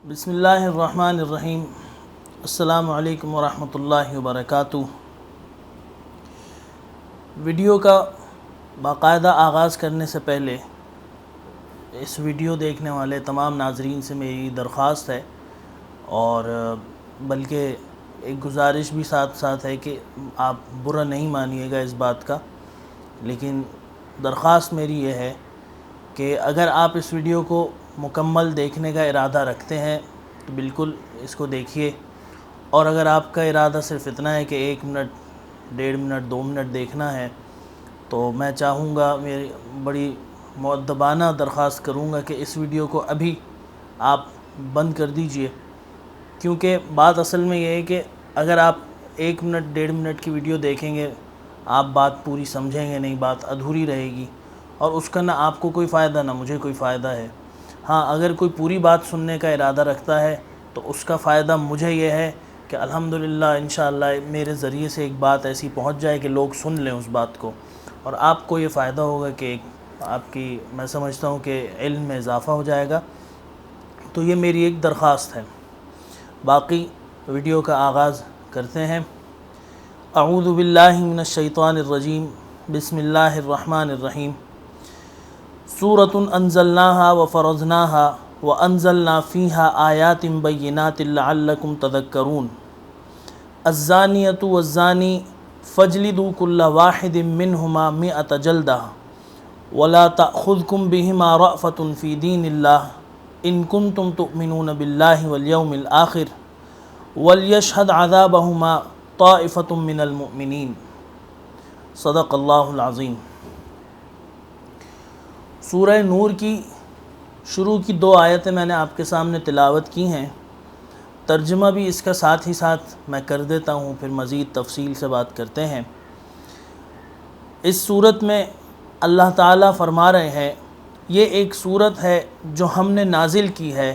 بسم اللہ الرحمن الرحیم۔ السلام علیکم ورحمۃ اللہ وبرکاتہ۔ ویڈیو کا باقاعدہ آغاز کرنے سے پہلے اس ویڈیو دیکھنے والے تمام ناظرین سے میری درخواست ہے اور بلکہ ایک گزارش بھی ساتھ ساتھ ہے کہ آپ برا نہیں مانیے گا اس بات کا، لیکن درخواست میری یہ ہے کہ اگر آپ اس ویڈیو کو مکمل دیکھنے کا ارادہ رکھتے ہیں تو بالکل اس کو دیکھیے، اور اگر آپ کا ارادہ صرف اتنا ہے کہ 1 منٹ 1.5 منٹ 2 منٹ دیکھنا ہے تو میں چاہوں گا، میری بڑی مؤدبانہ درخواست کروں گا کہ اس ویڈیو کو ابھی آپ بند کر دیجئے، کیونکہ بات اصل میں یہ ہے کہ اگر آپ 1 منٹ 1.5 منٹ کی ویڈیو دیکھیں گے آپ بات پوری سمجھیں گے نہیں، بات ادھوری رہے گی اور اس کا نہ آپ کو کوئی فائدہ نہ مجھے کوئی فائدہ ہے۔ ہاں، اگر کوئی پوری بات سننے کا ارادہ رکھتا ہے تو اس کا فائدہ مجھے یہ ہے کہ الحمدللہ انشاءاللہ میرے ذریعے سے ایک بات ایسی پہنچ جائے کہ لوگ سن لیں اس بات کو، اور آپ کو یہ فائدہ ہوگا کہ آپ کی، میں سمجھتا ہوں کہ علم میں اضافہ ہو جائے گا۔ تو یہ میری ایک درخواست ہے۔ باقی ویڈیو کا آغاز کرتے ہیں۔ اعوذ باللہ من الشیطان الرجیم، بسم اللہ الرحمن الرحیم۔ سورۃ انزلناہا وفرضناہا وانزلنا فیہا آیات بینات لعلکم تذکرون۔ الزانیۃ والزانی فاجلدوا کل واحد منہما 100 جلدہ ولا تأخذکم بہما رأفۃ فی دین اللہ ان کنتم تؤمنون باللہ والیوم الآخر ولیشہد عذابہما طائفۃ من المؤمنین۔ صدق اللہ العظیم۔ سورہ نور کی شروع کی 2 آیتیں میں نے آپ کے سامنے تلاوت کی ہیں، ترجمہ بھی اس کا ساتھ ہی ساتھ میں کر دیتا ہوں، پھر مزید تفصیل سے بات کرتے ہیں۔ اس صورت میں اللہ تعالیٰ فرما رہے ہیں، یہ ایک صورت ہے جو ہم نے نازل کی ہے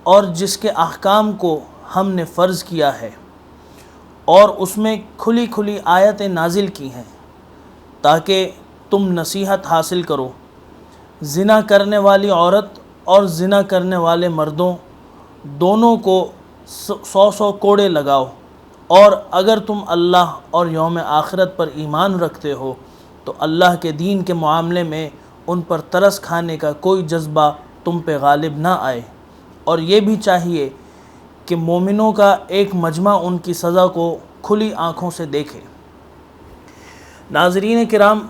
اور جس کے احکام کو ہم نے فرض کیا ہے، اور اس میں کھلی کھلی آیتیں نازل کی ہیں تاکہ تم نصیحت حاصل کرو۔ زنا کرنے والی عورت اور زنا کرنے والے مردوں دونوں کو 100 کوڑے لگاؤ، اور اگر تم اللہ اور یوم آخرت پر ایمان رکھتے ہو تو اللہ کے دین کے معاملے میں ان پر ترس کھانے کا کوئی جذبہ تم پہ غالب نہ آئے، اور یہ بھی چاہیے کہ مومنوں کا ایک مجمع ان کی سزا کو کھلی آنکھوں سے دیکھے۔ ناظرین کرام،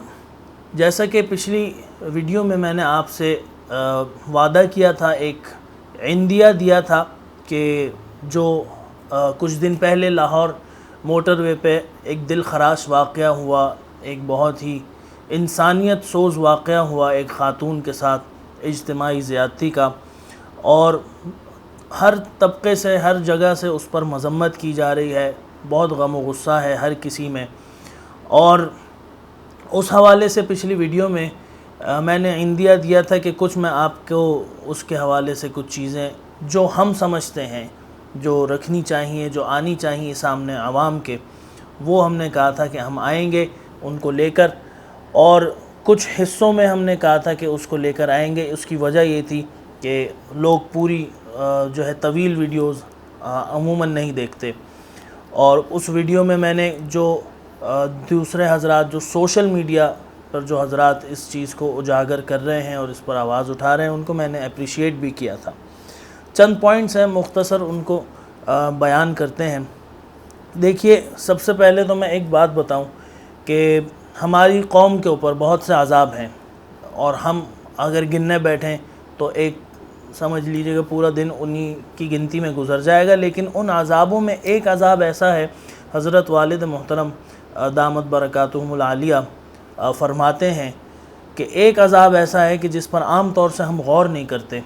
جیسا کہ پچھلی ویڈیو میں نے آپ سے وعدہ کیا تھا، ایک عندیہ دیا تھا کہ جو کچھ دن پہلے لاہور موٹر وے پہ ایک دل خراش واقعہ ہوا، ایک بہت ہی انسانیت سوز واقعہ ہوا ایک خاتون کے ساتھ، اجتماعی زیادتی کا، اور ہر طبقے سے ہر جگہ سے اس پر مذمت کی جا رہی ہے، بہت غم و غصہ ہے ہر کسی میں، اور اس حوالے سے پچھلی ویڈیو میں میں نے عندیہ دیا تھا کہ کچھ میں آپ کو اس کے حوالے سے کچھ چیزیں جو ہم سمجھتے ہیں جو رکھنی چاہیے، جو آنی چاہیے سامنے عوام کے، وہ ہم نے کہا تھا کہ ہم آئیں گے ان کو لے کر، اور کچھ حصوں میں ہم نے کہا تھا کہ اس کو لے کر آئیں گے۔ اس کی وجہ یہ تھی کہ لوگ پوری جو ہے طویل ویڈیوز عموماً نہیں دیکھتے، اور اس ویڈیو میں نے جو دوسرے حضرات جو سوشل میڈیا پر جو حضرات اس چیز کو اجاگر کر رہے ہیں اور اس پر آواز اٹھا رہے ہیں ان کو میں نے اپریشیٹ بھی کیا تھا۔ چند پوائنٹس ہیں، مختصر ان کو بیان کرتے ہیں۔ دیکھیے، سب سے پہلے تو میں ایک بات بتاؤں کہ ہماری قوم کے اوپر بہت سے عذاب ہیں، اور ہم اگر گننے بیٹھیں تو ایک سمجھ لیجئے کہ پورا دن انہی کی گنتی میں گزر جائے گا، لیکن ان عذابوں میں ایک عذاب ایسا ہے، حضرت والد محترم دامت برکاتہم العالیہ فرماتے ہیں کہ ایک عذاب ایسا ہے کہ جس پر عام طور سے ہم غور نہیں کرتے۔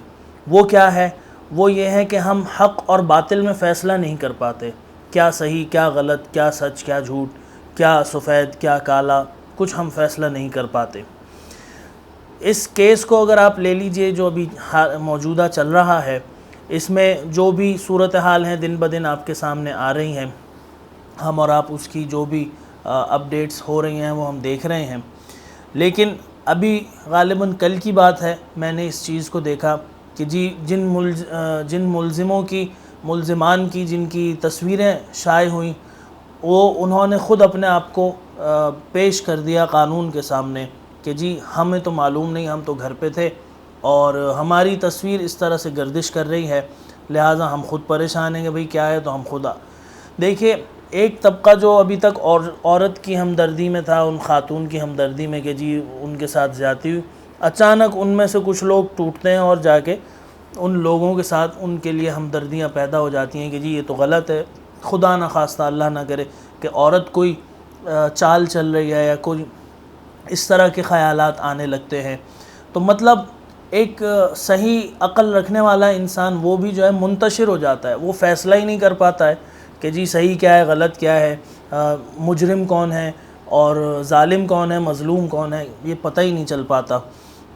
وہ کیا ہے؟ وہ یہ ہے کہ ہم حق اور باطل میں فیصلہ نہیں کر پاتے، کیا صحیح کیا غلط، کیا سچ کیا جھوٹ، کیا سفید کیا کالا، کچھ ہم فیصلہ نہیں کر پاتے۔ اس کیس کو اگر آپ لے لیجئے جو ابھی موجودہ چل رہا ہے، اس میں جو بھی صورتحال ہیں دن بدن آپ کے سامنے آ رہی ہیں، ہم اور آپ اس کی جو بھی اپڈیٹس ہو رہی ہیں وہ ہم دیکھ رہے ہیں، لیکن ابھی غالباً کل کی بات ہے، میں نے اس چیز کو دیکھا کہ جی جن ملزمان کی جن کی تصویریں شائع ہوئیں انہوں نے خود اپنے آپ کو پیش کر دیا قانون کے سامنے کہ جی ہمیں تو معلوم نہیں، ہم تو گھر پہ تھے اور ہماری تصویر اس طرح سے گردش کر رہی ہے، لہٰذا ہم خود پریشان ہیں کہ بھئی کیا ہے، تو ہم خود دیکھیے ایک طبقہ جو ابھی تک عورت کی ہمدردی میں تھا، ان خاتون کی ہمدردی میں کہ جی ان کے ساتھ زیادتی ہوئی، اچانک ان میں سے کچھ لوگ ٹوٹتے ہیں اور جا کے ان لوگوں کے ساتھ ان کے لیے ہمدردیاں پیدا ہو جاتی ہیں کہ جی یہ تو غلط ہے، خدا نہ خواستہ اللہ نہ کرے کہ عورت کوئی چال چل رہی ہے یا کوئی اس طرح کے خیالات آنے لگتے ہیں۔ تو مطلب ایک صحیح عقل رکھنے والا انسان وہ بھی جو ہے منتشر ہو جاتا ہے، وہ فیصلہ ہی نہیں کر پاتا ہے کہ جی صحیح کیا ہے، غلط کیا ہے، مجرم کون ہے اور ظالم کون ہے، مظلوم کون ہے، یہ پتہ ہی نہیں چل پاتا۔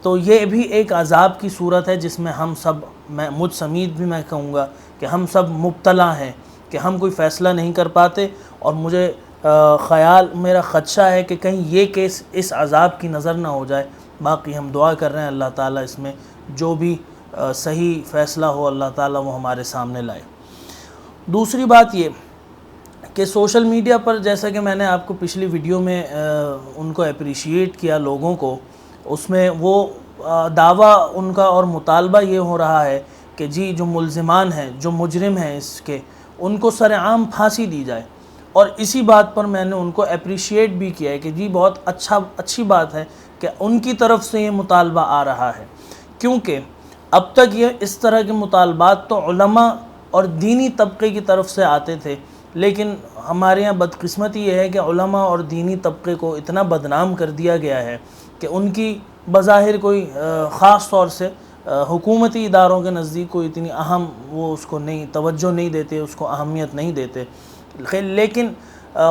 تو یہ بھی ایک عذاب کی صورت ہے جس میں ہم سب، مجھ سمیت بھی میں کہوں گا کہ ہم سب مبتلا ہیں کہ ہم کوئی فیصلہ نہیں کر پاتے، اور مجھے میرا خدشہ ہے کہ کہیں یہ کیس اس عذاب کی نظر نہ ہو جائے۔ باقی ہم دعا کر رہے ہیں اللہ تعالیٰ اس میں جو بھی صحیح فیصلہ ہو اللہ تعالیٰ وہ ہمارے سامنے لائے۔ دوسری بات یہ کہ سوشل میڈیا پر جیسا کہ میں نے آپ کو پچھلی ویڈیو میں ان کو اپریشیٹ کیا لوگوں کو، اس میں وہ دعویٰ ان کا اور مطالبہ یہ ہو رہا ہے کہ جی جو ملزمان ہیں، جو مجرم ہیں اس کے، ان کو سرعام پھانسی دی جائے، اور اسی بات پر میں نے ان کو اپریشیٹ بھی کیا ہے کہ جی بہت اچھی بات ہے کہ ان کی طرف سے یہ مطالبہ آ رہا ہے، کیونکہ اب تک یہ اس طرح کے مطالبات تو علماء اور دینی طبقے کی طرف سے آتے تھے، لیکن ہمارے یہاں بدقسمتی یہ ہے کہ علماء اور دینی طبقے کو اتنا بدنام کر دیا گیا ہے کہ ان کی بظاہر کوئی خاص طور سے حکومتی اداروں کے نزدیک کوئی اتنی اہم وہ اس کو نہیں توجہ نہیں دیتے، اس کو اہمیت نہیں دیتے، لیکن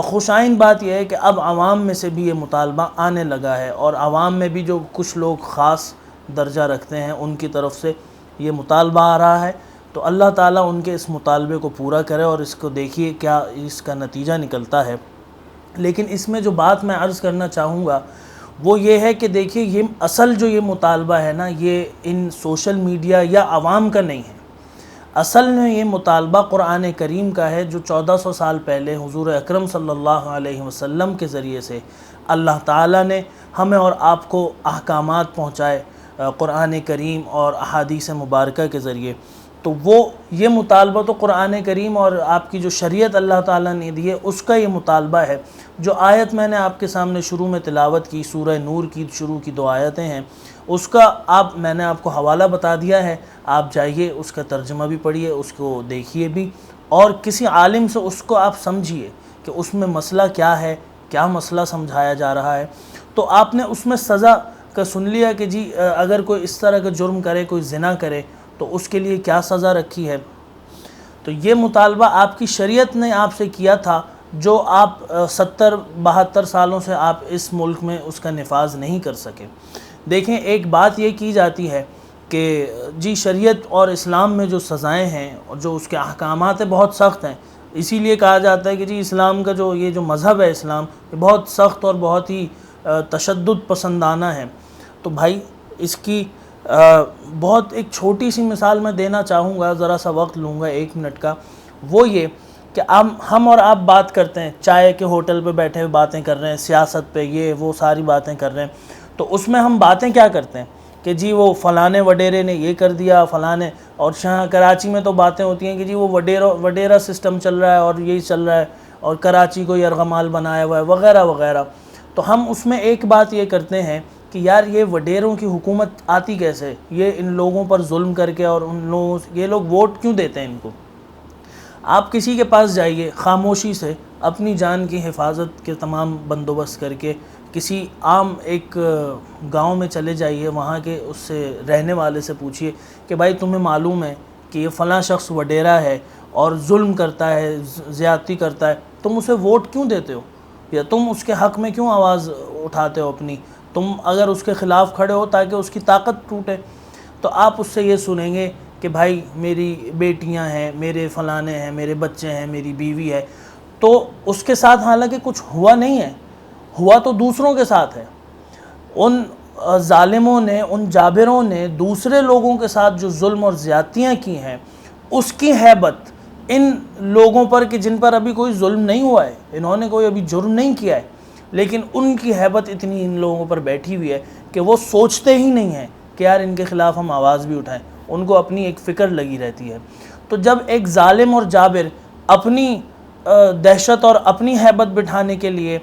خوشائن بات یہ ہے کہ اب عوام میں سے بھی یہ مطالبہ آنے لگا ہے، اور عوام میں بھی جو کچھ لوگ خاص درجہ رکھتے ہیں ان کی طرف سے یہ مطالبہ آ رہا ہے۔ تو اللہ تعالیٰ ان کے اس مطالبے کو پورا کرے اور اس کو دیکھیے کیا اس کا نتیجہ نکلتا ہے۔ لیکن اس میں جو بات میں عرض کرنا چاہوں گا وہ یہ ہے کہ دیکھیے یہ اصل جو یہ مطالبہ ہے نا، یہ ان سوشل میڈیا یا عوام کا نہیں ہے، اصل میں یہ مطالبہ قرآن کریم کا ہے، جو 1400 سال پہلے حضور اکرم صلی اللہ علیہ وسلم کے ذریعے سے اللہ تعالیٰ نے ہمیں اور آپ کو احکامات پہنچائے قرآن کریم اور احادیث مبارکہ کے ذریعے۔ تو وہ یہ مطالبہ تو قرآن کریم اور آپ کی جو شریعت اللہ تعالیٰ نے دی ہے اس کا یہ مطالبہ ہے۔ جو آیت میں نے آپ کے سامنے شروع میں تلاوت کی، سورہ نور کی شروع کی 2 آیتیں ہیں، اس کا میں نے آپ کو حوالہ بتا دیا ہے، آپ جائیے اس کا ترجمہ بھی پڑھیے، اس کو دیکھیے بھی، اور کسی عالم سے اس کو آپ سمجھیے کہ اس میں مسئلہ کیا ہے، کیا مسئلہ سمجھایا جا رہا ہے۔ تو آپ نے اس میں سزا کا سن لیا کہ جی اگر کوئی اس طرح کا جرم کرے، کوئی زنا کرے تو اس کے لیے کیا سزا رکھی ہے۔ تو یہ مطالبہ آپ کی شریعت نے آپ سے کیا تھا، جو آپ 70-72 سالوں سے آپ اس ملک میں اس کا نفاذ نہیں کر سکے۔ دیکھیں ایک بات یہ کی جاتی ہے کہ جی شریعت اور اسلام میں جو سزائیں ہیں اور جو اس کے احکامات ہیں بہت سخت ہیں، اسی لیے کہا جاتا ہے کہ جی اسلام کا جو یہ جو مذہب ہے اسلام، یہ بہت سخت اور بہت ہی تشدد پسندانہ ہے۔ تو بھائی اس کی بہت ایک چھوٹی سی مثال میں دینا چاہوں گا، ذرا سا وقت لوں گا 1 منٹ کا، وہ یہ کہ ہم اور آپ بات کرتے ہیں، چائے کے ہوٹل پہ بیٹھے ہوئے باتیں کر رہے ہیں، سیاست پہ یہ وہ ساری باتیں کر رہے ہیں، تو اس میں ہم باتیں کیا کرتے ہیں کہ جی وہ فلانے وڈیرے نے یہ کر دیا، فلانے، اور کراچی میں تو باتیں ہوتی ہیں کہ جی وہ وڈیرا سسٹم چل رہا ہے اور یہی چل رہا ہے اور کراچی کو یرغمال بنایا ہوا ہے وغیرہ وغیرہ۔ تو ہم اس میں ایک بات یہ کرتے ہیں کہ یار یہ وڈیروں کی حکومت آتی کیسے، یہ ان لوگوں پر ظلم کر کے، اور یہ لوگ ووٹ کیوں دیتے ہیں ان کو۔ آپ کسی کے پاس جائیے خاموشی سے اپنی جان کی حفاظت کے تمام بندوبست کر کے کسی عام ایک گاؤں میں چلے جائیے، وہاں کے اس سے رہنے والے سے پوچھئے کہ بھائی تمہیں معلوم ہے کہ یہ فلاں شخص وڈیرا ہے اور ظلم کرتا ہے، زیادتی کرتا ہے، تم اسے ووٹ کیوں دیتے ہو، یا تم اس کے حق میں کیوں آواز اٹھاتے ہو اپنی، تم اگر اس کے خلاف کھڑے ہو تاکہ اس کی طاقت ٹوٹے۔ تو آپ اس سے یہ سنیں گے کہ بھائی میری بیٹیاں ہیں، میرے فلانے ہیں، میرے بچے ہیں، میری بیوی ہے، تو اس کے ساتھ حالانکہ کچھ ہوا نہیں ہے، ہوا تو دوسروں کے ساتھ ہے۔ ظالموں نے، ان جابروں نے دوسرے لوگوں کے ساتھ جو ظلم اور زیادتیاں کی ہیں، اس کی ہیبت ان لوگوں پر کہ جن پر ابھی کوئی ظلم نہیں ہوا ہے، انہوں نے کوئی ابھی جرم نہیں کیا ہے، لیکن ان کی ہیبت اتنی ان لوگوں پر بیٹھی ہوئی ہے کہ وہ سوچتے ہی نہیں ہیں کہ یار ان کے خلاف ہم آواز بھی اٹھائیں، ان کو اپنی ایک فکر لگی رہتی ہے۔ تو جب ایک ظالم اور جابر اپنی دہشت اور اپنی ہیبت بٹھانے کے لیے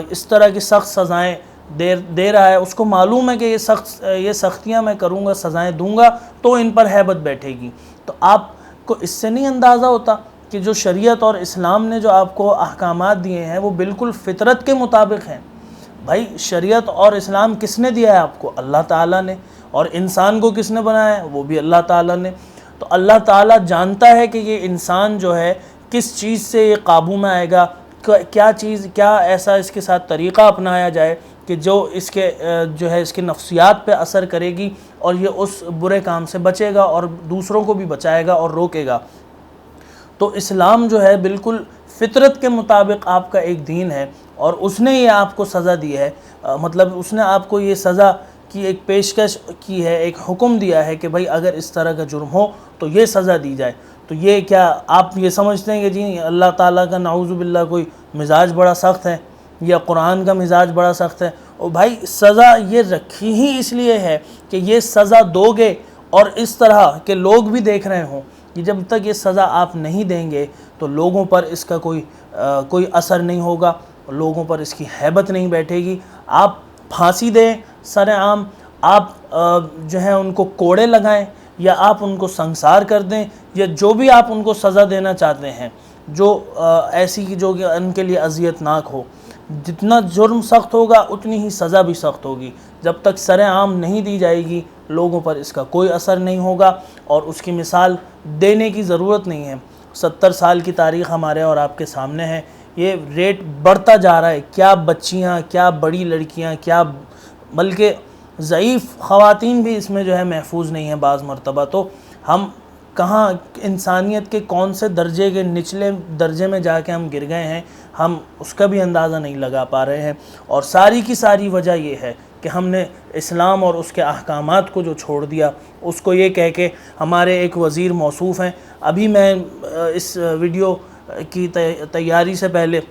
اس طرح کی سخت سزائیں دے رہا ہے، اس کو معلوم ہے کہ یہ سختیاں میں کروں گا، سزائیں دوں گا تو ان پر ہیبت بیٹھے گی، تو آپ کو اس سے نہیں اندازہ ہوتا کہ جو شریعت اور اسلام نے جو آپ کو احکامات دیے ہیں وہ بالکل فطرت کے مطابق ہیں۔ بھائی شریعت اور اسلام کس نے دیا ہے آپ کو؟ اللہ تعالیٰ نے۔ اور انسان کو کس نے بنایا ہے؟ وہ بھی اللہ تعالیٰ نے۔ تو اللہ تعالیٰ جانتا ہے کہ یہ انسان جو ہے کس چیز سے یہ قابو میں آئے گا، کیا ایسا اس کے ساتھ طریقہ اپنایا جائے کہ جو اس کے نفسیات پہ اثر کرے گی اور یہ اس برے کام سے بچے گا اور دوسروں کو بھی بچائے گا اور روکے گا۔ تو اسلام جو ہے بالکل فطرت کے مطابق آپ کا ایک دین ہے، اور اس نے یہ آپ کو سزا دی ہے، مطلب اس نے آپ کو یہ سزا کی ایک پیشکش کی ہے، ایک حکم دیا ہے کہ بھائی اگر اس طرح کا جرم ہو تو یہ سزا دی جائے۔ تو یہ کیا آپ یہ سمجھتے ہیں کہ جی اللہ تعالیٰ کا نعوذ باللہ کوئی مزاج بڑا سخت ہے یا قرآن کا مزاج بڑا سخت ہے؟ اور بھائی سزا یہ رکھی ہی اس لیے ہے کہ یہ سزا دو گے اور اس طرح کہ لوگ بھی دیکھ رہے ہوں کہ جب تک یہ سزا آپ نہیں دیں گے تو لوگوں پر اس کا کوئی اثر نہیں ہوگا، لوگوں پر اس کی ہیبت نہیں بیٹھے گی۔ آپ پھانسی دیں سر عام، آپ جو ہے ان کو کوڑے لگائیں یا آپ ان کو سنسار کر دیں یا جو بھی آپ ان کو سزا دینا چاہتے ہیں، جو ایسی کی جو کہ ان کے لیے اذیت ناک ہو، جتنا جرم سخت ہوگا اتنی ہی سزا بھی سخت ہوگی۔ جب تک سر عام نہیں دی جائے گی لوگوں پر اس کا کوئی اثر نہیں ہوگا، اور اس کی مثال دینے کی ضرورت نہیں ہے۔ 70 سال کی تاریخ ہمارے اور آپ کے سامنے ہے، یہ ریٹ بڑھتا جا رہا ہے۔ کیا بچیاں، کیا بڑی لڑکیاں، کیا بلکہ ضعیف خواتین بھی اس میں جو ہے محفوظ نہیں ہیں بعض مرتبہ۔ تو ہم کہاں انسانیت کے کون سے درجے کے نچلے درجے میں جا کے ہم گر گئے ہیں، ہم اس کا بھی اندازہ نہیں لگا پا رہے ہیں۔ اور ساری کی ساری وجہ یہ ہے کہ ہم نے اسلام اور اس کے احکامات کو جو چھوڑ دیا، اس کو یہ کہہ کے ہمارے ایک وزیر موصوف ہیں، ابھی میں اس ویڈیو کی تیاری سے پہلے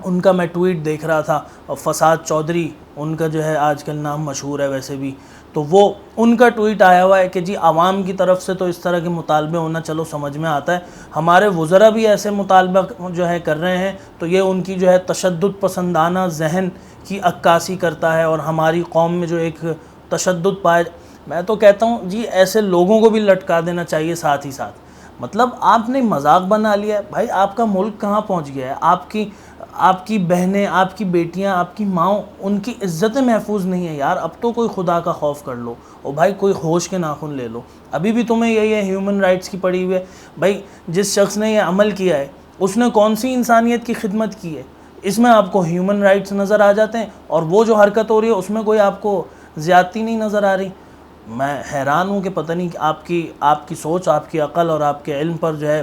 ان کا میں ٹویٹ دیکھ رہا تھا، فساد چودھری ان کا جو ہے آج کل نام مشہور ہے ویسے بھی، تو وہ ان کا ٹویٹ آیا ہوا ہے کہ جی عوام کی طرف سے تو اس طرح کے مطالبے ہونا چلو سمجھ میں آتا ہے، ہمارے وزراء بھی ایسے مطالبہ جو ہے کر رہے ہیں تو یہ ان کی جو ہے تشدد پسندانہ ذہن کی عکاسی کرتا ہے، اور ہماری قوم میں جو ایک تشدد پائے، میں تو کہتا ہوں جی ایسے لوگوں کو بھی لٹکا دینا چاہیے ساتھ ہی ساتھ۔ مطلب آپ نے مذاق بنا لیا ہے۔ بھائی آپ کا ملک کہاں پہنچ گیا ہے؟ آپ کی بہنیں، آپ کی بیٹیاں، آپ کی ماؤں، ان کی عزتیں محفوظ نہیں ہیں یار۔ اب تو کوئی خدا کا خوف کر لو، اور بھائی کوئی ہوش کے ناخن لے لو۔ ابھی بھی تمہیں یہی ہے ہیومن رائٹس کی پڑی ہوئی ہے۔ بھائی جس شخص نے یہ عمل کیا ہے اس نے کون سی انسانیت کی خدمت کی ہے؟ اس میں آپ کو ہیومن رائٹس نظر آ جاتے ہیں، اور وہ جو حرکت ہو رہی ہے اس میں کوئی آپ کو زیادتی نہیں نظر آ رہی۔ میں حیران ہوں کہ پتہ نہیں آپ کی سوچ، آپ کی عقل اور آپ کے علم پر جو ہے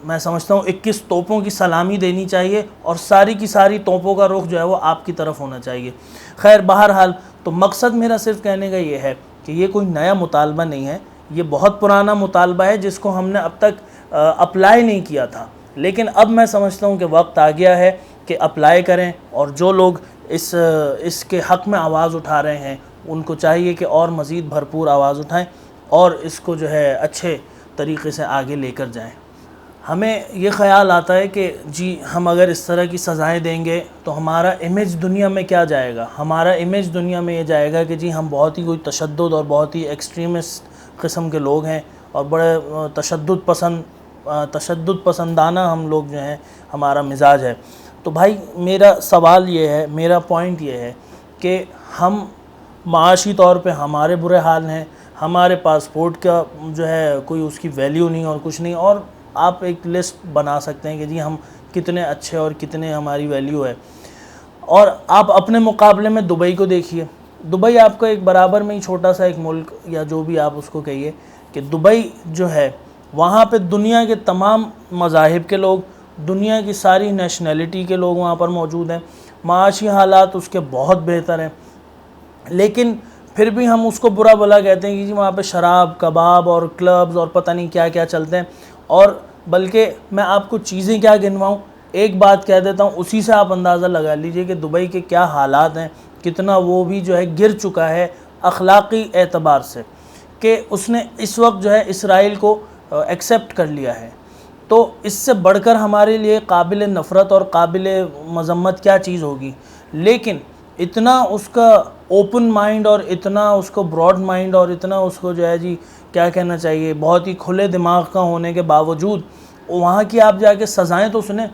میں سمجھتا ہوں 21 توپوں کی سلامی دینی چاہیے، اور ساری کی ساری توپوں کا رخ جو ہے وہ آپ کی طرف ہونا چاہیے۔ خیر بہرحال تو مقصد میرا صرف کہنے کا یہ ہے کہ یہ کوئی نیا مطالبہ نہیں ہے، یہ بہت پرانا مطالبہ ہے جس کو ہم نے اب تک اپلائی نہیں کیا تھا، لیکن اب میں سمجھتا ہوں کہ وقت آ گیا ہے کہ اپلائی کریں، اور جو لوگ اس کے حق میں آواز اٹھا رہے ہیں ان کو چاہیے کہ اور مزید بھرپور آواز اٹھائیں اور اس کو جو ہے اچھے طریقے سے آگے لے کر جائیں۔ ہمیں یہ خیال آتا ہے کہ جی ہم اگر اس طرح کی سزائیں دیں گے تو ہمارا امیج دنیا میں کیا جائے گا؟ ہمارا امیج دنیا میں یہ جائے گا کہ جی ہم بہت ہی کوئی تشدد اور بہت ہی ایکسٹریمسٹ قسم کے لوگ ہیں، اور بڑے تشدد پسندانہ ہم لوگ جو ہیں، ہمارا مزاج ہے۔ تو بھائی میرا سوال یہ ہے، میرا پوائنٹ یہ ہے کہ ہم معاشی طور پہ ہمارے برے حال ہیں، ہمارے پاسپورٹ کا جو ہے کوئی اس کی ویلیو نہیں اور کچھ نہیں، اور آپ ایک لسٹ بنا سکتے ہیں کہ جی ہم کتنے اچھے اور کتنے ہماری ویلیو ہے۔ اور آپ اپنے مقابلے میں دبئی کو دیکھیے، دبئی آپ کا ایک برابر میں ہی چھوٹا سا ایک ملک، یا جو بھی آپ اس کو کہیے، کہ دبئی جو ہے وہاں پہ دنیا کے تمام مذاہب کے لوگ، دنیا کی ساری نیشنلٹی کے لوگ وہاں پر موجود ہیں، معاشی حالات اس کے بہت بہتر ہیں، لیکن پھر بھی ہم اس کو برا بھلا کہتے ہیں کہ جی وہاں پہ شراب، کباب اور کلبز اور پتہ نہیں کیا کیا چلتے ہیں. اور بلکہ میں آپ کو چیزیں کیا گنواؤں، ایک بات کہہ دیتا ہوں، اسی سے آپ اندازہ لگا لیجئے کہ دبئی کے کیا حالات ہیں، کتنا وہ بھی جو ہے گر چکا ہے اخلاقی اعتبار سے، کہ اس نے اس وقت جو ہے اسرائیل کو ایکسیپٹ کر لیا ہے. تو اس سے بڑھ کر ہمارے لیے قابل نفرت اور قابل مذمت کیا چیز ہوگی. لیکن اتنا اس کا اوپن مائنڈ اور اتنا اس کو براڈ مائنڈ اور اتنا اس کو جو ہے جی کیا کہنا چاہیے، بہت ہی کھلے دماغ کا ہونے کے باوجود وہاں کی آپ جا کے سزائیں تو سنیں.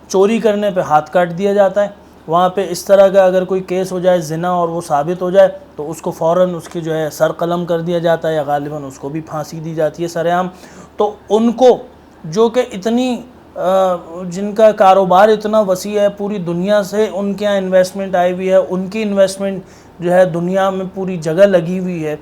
چوری کرنے پہ ہاتھ کاٹ دیا جاتا ہے وہاں پہ. اس طرح کا اگر کوئی کیس ہو جائے زنا اور وہ ثابت ہو جائے تو اس کو فوراً اس کی جو ہے سر قلم کر دیا جاتا ہے، یا غالباً اس کو بھی پھانسی دی جاتی ہے سر عام. تو ان کو جو کہ اتنی جن کا کاروبار اتنا وسیع ہے، پوری دنیا سے ان کے یہاں انویسٹمنٹ آئی ہوئی ہے، ان کی انویسٹمنٹ جو ہے دنیا میں پوری جگہ لگی ہوئی ہے،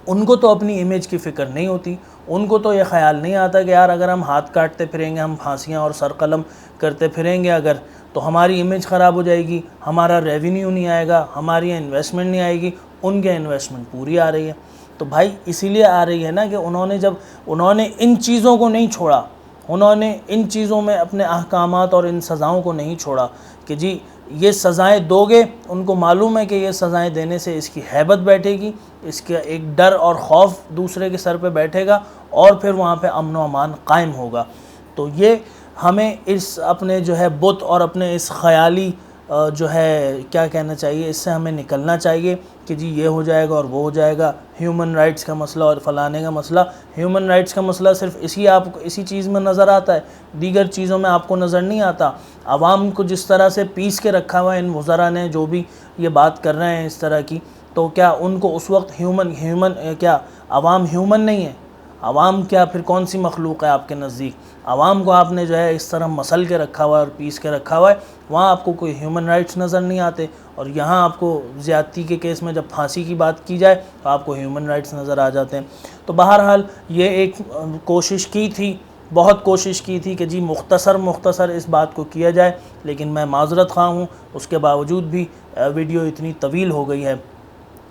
ان کو تو اپنی امیج کی فکر نہیں ہوتی. ان کو تو یہ خیال نہیں آتا کہ یار اگر ہم ہاتھ کاٹتے پھریں گے، ہم پھانسیاں اور سر قلم کرتے پھریں گے اگر، تو ہماری امیج خراب ہو جائے گی، ہمارا ریونیو نہیں آئے گا، ہماری یہاں انویسٹمنٹ نہیں آئے گی. ان کے انویسٹمنٹ پوری آ رہی ہے. تو بھائی اسی لیے آ رہی ہے نا کہ انہوں نے ان چیزوں کو نہیں چھوڑا، انہوں نے ان چیزوں میں اپنے احکامات اور ان سزاؤں کو نہیں چھوڑا کہ جی یہ سزائیں دو گے. ان کو معلوم ہے کہ یہ سزائیں دینے سے اس کی ہیبت بیٹھے گی، اس کا ایک ڈر اور خوف دوسرے کے سر پہ بیٹھے گا، اور پھر وہاں پہ امن و امان قائم ہوگا. تو یہ ہمیں اس اپنے جو ہے بت اور اپنے اس خیالی جو ہے کیا کہنا چاہیے، اس سے ہمیں نکلنا چاہیے کہ جی یہ ہو جائے گا اور وہ ہو جائے گا. ہیومن رائٹس کا مسئلہ اور فلانے کا مسئلہ، ہیومن رائٹس کا مسئلہ صرف اسی چیز میں نظر آتا ہے، دیگر چیزوں میں آپ کو نظر نہیں آتا. عوام کو جس طرح سے پیس کے رکھا ہوا ہے ان وزراء نے، جو بھی یہ بات کر رہے ہیں اس طرح کی، تو کیا ان کو اس وقت کیا عوام ہیومن نہیں ہے؟ عوام کیا پھر کون سی مخلوق ہے آپ کے نزدیک؟ عوام کو آپ نے جو ہے اس طرح مسل کے رکھا ہوا ہے اور پیس کے رکھا ہوا ہے، وہاں آپ کو کوئی ہیومن رائٹس نظر نہیں آتے. اور یہاں آپ کو زیادتی کے کیس میں جب پھانسی کی بات کی جائے تو آپ کو ہیومن رائٹس نظر آ جاتے ہیں. تو بہرحال یہ ایک کوشش کی تھی، بہت کوشش کی تھی کہ جی مختصر اس بات کو کیا جائے، لیکن میں معذرت خواہ ہوں، اس کے باوجود بھی ویڈیو اتنی طویل ہو گئی ہے.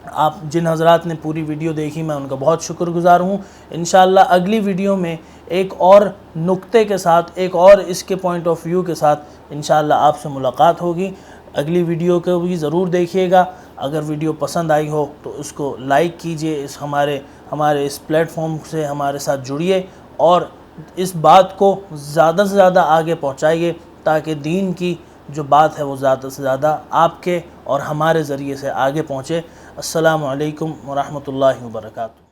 آپ جن حضرات نے پوری ویڈیو دیکھی میں ان کا بہت شکر گزار ہوں. انشاءاللہ اگلی ویڈیو میں ایک اور نقطے کے ساتھ، ایک اور اس کے پوائنٹ آف ویو کے ساتھ انشاءاللہ آپ سے ملاقات ہوگی. اگلی ویڈیو کو بھی ضرور دیکھیے گا. اگر ویڈیو پسند آئی ہو تو اس کو لائک کیجئے، ہمارے اس پلیٹ فارم سے ہمارے ساتھ جڑیے، اور اس بات کو زیادہ سے زیادہ آگے پہنچائیے تاکہ دین کی جو بات ہے وہ زیادہ سے زیادہ آپ کے اور ہمارے ذریعے سے آگے پہنچے. السلام علیکم ورحمۃ اللہ وبرکاتہ.